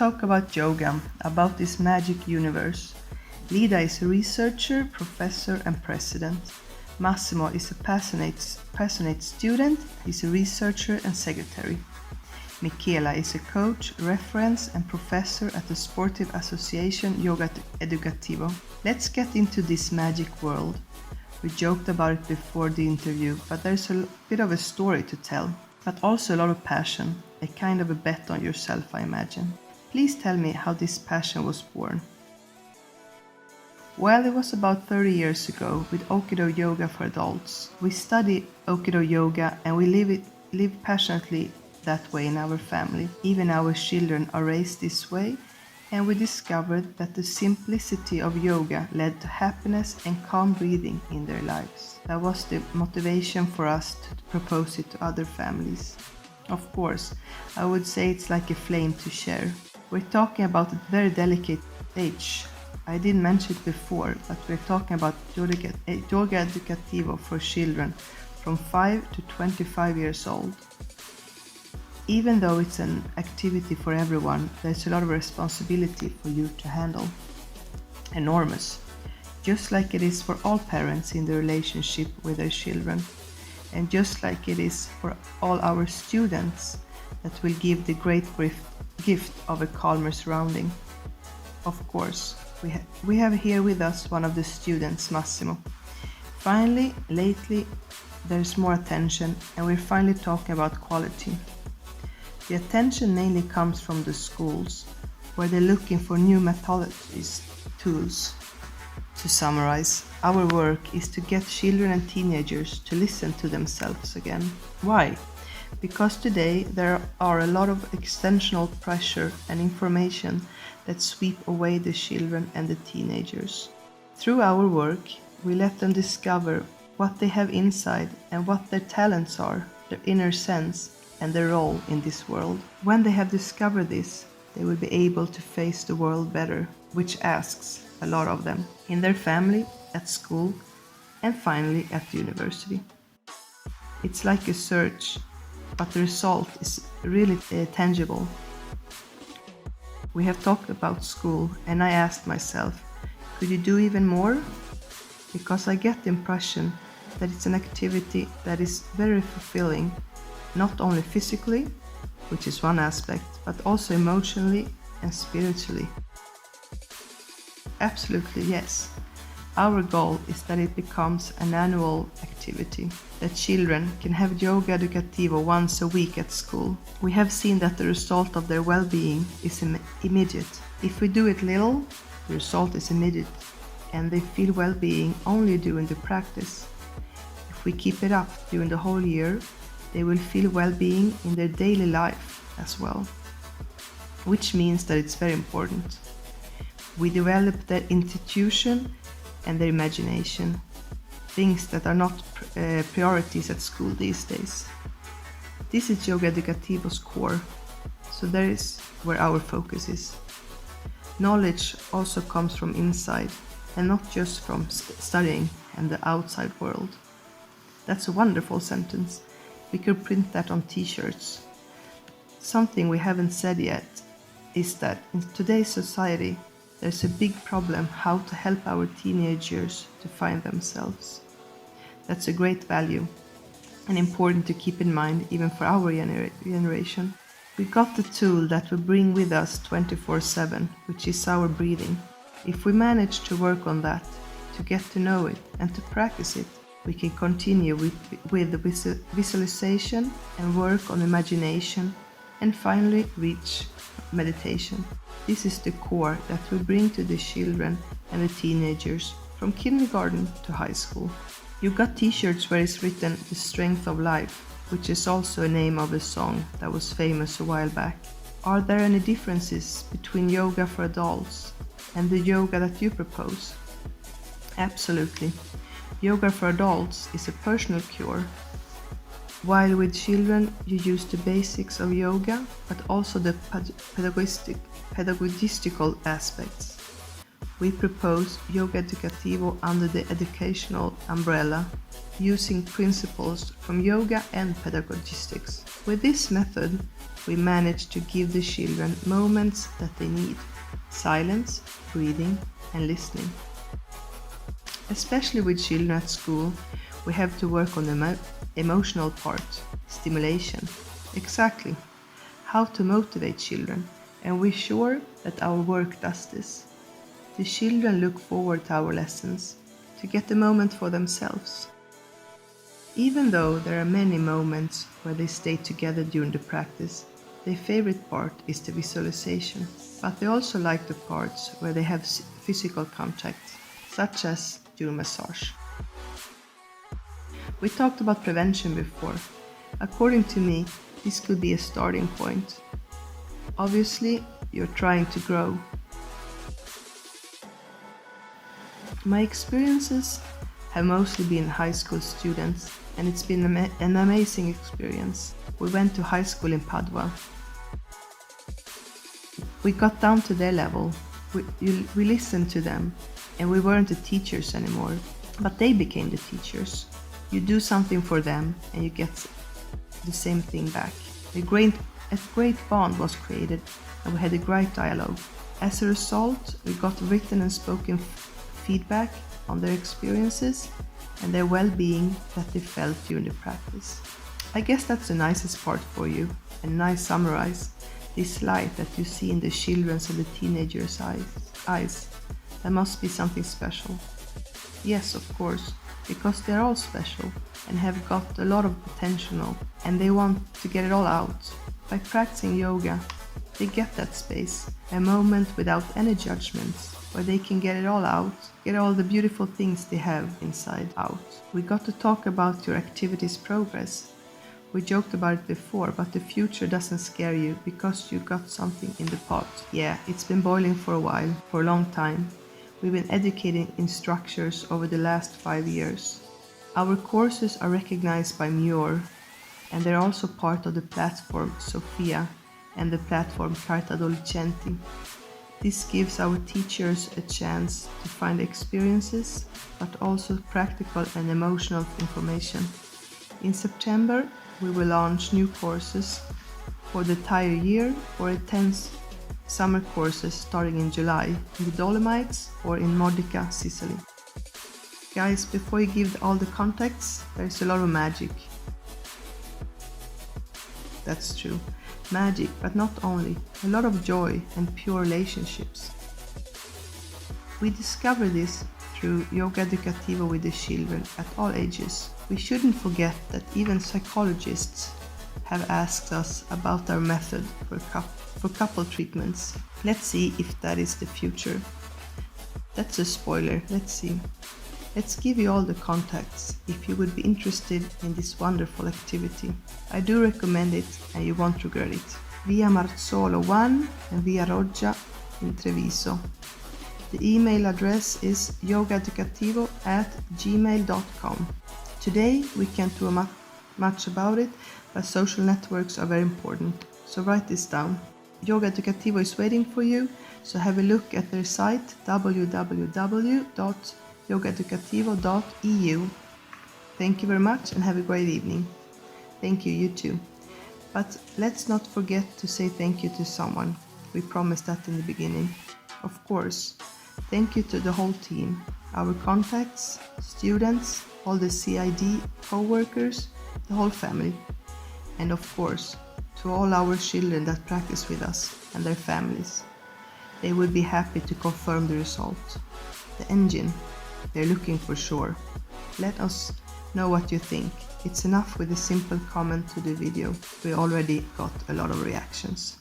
talk about yoga, about this magic universe. Lida is a researcher, professor and president. Massimo is a passionate student, he's a researcher and secretary. Michela is a coach, reference and professor at the sportive association Yoga Educativo. Let's get into this magic world. We joked about it before the interview, but there's a bit of a story to tell, but also a lot of passion, a kind of a bet on yourself, I imagine. Please tell me how this passion was born. Well, it was about 30 years ago with Aikido Yoga for adults. We study Aikido Yoga and we live passionately that way in our family. Even our children are raised this way, and we discovered that the simplicity of yoga led to happiness and calm breathing in their lives. That was the motivation for us to propose it to other families. Of course, I would say it's like a flame to share. We're talking about a very delicate age. I didn't mention it before, but we're talking about Yoga Educativo for children from 5 to 25 years old. Even though it's an activity for everyone, there's a lot of responsibility for you to handle. Enormous. Just like it is for all parents in the relationship with their children. And just like it is for all our students that will give the great gift of a calmer surrounding. Of course, we have here with us one of the students, Massimo. Finally, lately, there's more attention and we're finally talking about quality. The attention mainly comes from the schools, where they're looking for new methodologies, tools. To summarize, our work is to get children and teenagers to listen to themselves again. Why? Because today there are a lot of extensional pressure and information that sweep away the children and the teenagers. Through our work, we let them discover what they have inside and what their talents are, their inner sense, and their role in this world. When they have discovered this, they will be able to face the world better, which asks a lot of them, in their family, at school, and finally at university. It's like a search, but the result is really tangible. We have talked about school, and I asked myself, could you do even more? Because I get the impression that it's an activity that is very fulfilling, not only physically, which is one aspect, but also emotionally and spiritually. Absolutely yes. Our goal is that it becomes an annual activity, that children can have Yoga Educativo once a week at school. We have seen that the result of their well-being is immediate. If we do it little, the result is immediate, and they feel well-being only during the practice. If we keep it up during the whole year, they will feel well-being in their daily life as well, which means that it's very important. We develop their institution and their imagination, things that are not priorities at school these days. This is Yoga Educativo's core, so that is where our focus is. Knowledge also comes from inside and not just from studying and the outside world. That's a wonderful sentence. We could print that on t-shirts. Something we haven't said yet is that in today's society, there's a big problem how to help our teenagers to find themselves. That's a great value and important to keep in mind even for our generation. We got the tool that we bring with us 24/7, which is our breathing. If we manage to work on that, to get to know it and to practice it, we can continue with the visualization and work on imagination and finally reach meditation. This is the core that we bring to the children and the teenagers from kindergarten to high school. You got t-shirts where it's written "The Strength of Life", which is also a name of a song that was famous a while back. Are there any differences between yoga for adults and the yoga that you propose? Absolutely. Yoga for adults is a personal cure, while with children you use the basics of yoga, but also the pedagogistical aspects. we propose Yoga Educativo under the educational umbrella, using principles from yoga and pedagogistics. With this method, we manage to give the children moments that they need: silence, breathing, and listening. Especially with children at school, we have to work on the emotional part, stimulation. Exactly. How to motivate children, and we're sure that our work does this. The children look forward to our lessons, to get a moment for themselves. Even though there are many moments where they stay together during the practice, their favorite part is the visualization. But they also like the parts where they have physical contact, such as during massage. We talked about prevention before. According to me, this could be a starting point. Obviously, you're trying to grow. My experiences have mostly been high school students, and it's been an amazing experience. We went to high school in Padua. We got down to their level. We listened to them, and we weren't the teachers anymore, but they became the teachers. You do something for them, and you get the same thing back. A great bond was created, and we had a great dialogue. As a result, we got written and spoken feedback on their experiences and their well-being that they felt during the practice. I guess that's the nicest part for you, and nice summarize this light that you see in the children's and the teenagers' eyes. That must be something special. Yes, of course, because they're all special and have got a lot of potential, and they want to get it all out. By practicing yoga, they get that space, a moment without any judgments, where they can get it all out, get all the beautiful things they have inside out. We got to talk about your activity's progress. We joked about it before, but the future doesn't scare you because you got something in the pot. Yeah, it's been boiling for a while, for a long time. We've been educating instructors over the last 5 years. Our courses are recognized by Muir, and they're also part of the platform Sofia and the platform Carta Adolescenti. This gives our teachers a chance to find experiences, but also practical and emotional information. In September, we will launch new courses for the entire year or intense summer courses starting in July in the Dolomites or in Modica, Sicily. Guys, before you give all the contacts, there's a lot of magic. That's true. Magic, but not only, a lot of joy and pure relationships. We discover this through Yoga Educativo with the children at all ages. We shouldn't forget that even psychologists have asked us about our method for couple treatments. Let's see if that is the future. That's a spoiler, let's see. Let's give you all the contacts if you would be interested in this wonderful activity. I do recommend it and you won't regret it. Via Marzolo 1 and Via Roggia in Treviso. The email address is yogaeducativo@gmail.com. Today we can't do much about it, but social networks are very important. So write this down. Yoga Educativo is waiting for you, so have a look at their site www.yogaeducativo.eu. Thank you very much and have a great evening. Thank you, you too. But let's not forget to say thank you to someone. We promised that in the beginning. Of course, thank you to the whole team, our contacts, students, all the CID co-workers, the whole family. And of course, to all our children that practice with us and their families. They will be happy to confirm the result. The engine, they're looking for sure. Let us know what you think. It's enough with a simple comment to the video. We already got a lot of reactions.